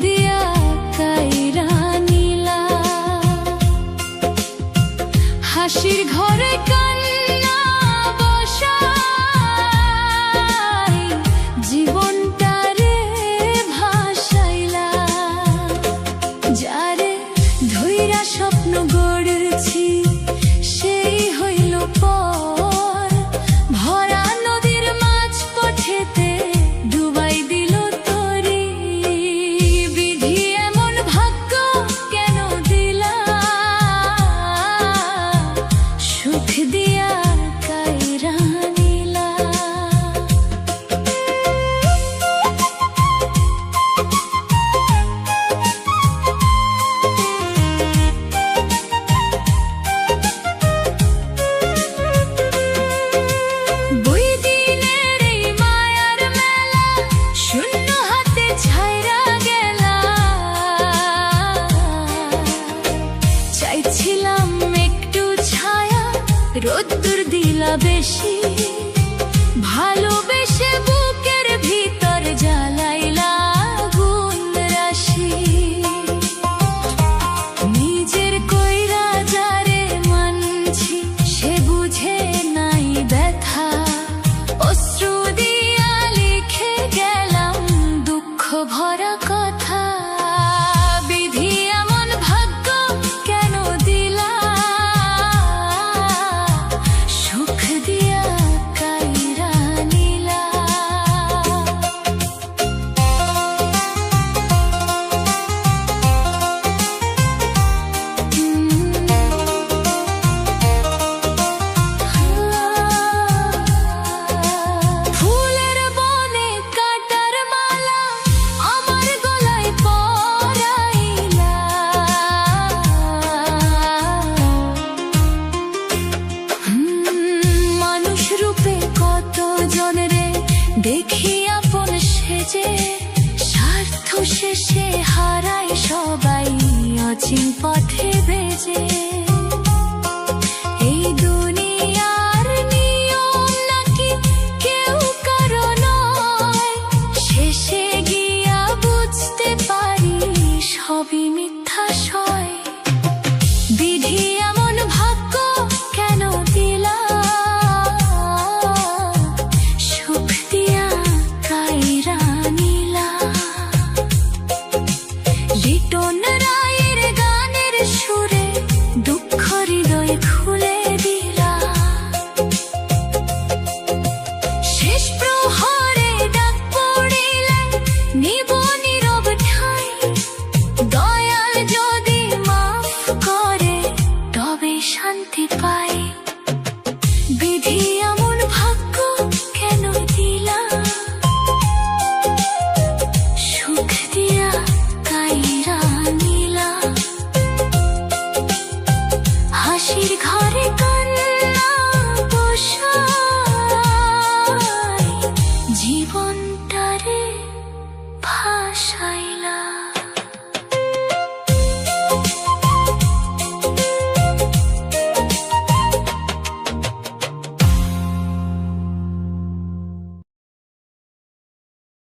দিয়া কাইরা নিলা। হাসির ঘরে কান্না বসাই জীবনটারে ভাসাইলা। যারে ধইরা স্বপ্ন গড়েছি সেই হইল পর, ভরা নদীর মাঝ পথেতে ডুবাই দিল তরি। বিধি এমন ভাগ্য কেন দিলা, সুখ দিয়া কাইরা নিলা। চাইছিলাম একটু ছায়া, রোদ্দুর দিলা বেশি, ভালোবেসে বুকের ভিতর জ্বালাইলা আগুন রাশি। নিজের কইরা যারে মানছি সে বুঝে নাই ব্যথা, অশ্রু দিয়া লিখে গেলাম দুঃখ ভরা কথা। বিধি এমন ভাগ্য কেন দিলা, সুখ দিয়া কাইরা নিলা। ফুলের বনে কাটার মালা আমার গলায় পরাইলা। মানুষ রূপে কত জনরে দেখি আপন সেজে, স্বার্থ শেষে হারায় সবাই অচিন পথে বেজে। এই দুনিয়ার নিয়ম নাকি কেউ কারো নয়, শেষে গিয়া বুঝতে পারি সবই মিথ্যা সয়। বিধি এমন ভাগ্য কেন দিলা, সুখ দিয়া কাইরা নিলা। লিটন রায়ের গানের সুরে দুঃখ হৃদয় খুলে দিলা। শেষ প্রহরে ডাক পড়িলে নিব নীরব ঠাই, দয়াল যদি মাফ করে তবে শান্তি পাই। বিধি এমন ভাগ্য কেন দিলা, সুখ দিয়া কাইরা নিলা। হাসির ঘরে কান্না বসাই জীবনটারে ভাসাইলা।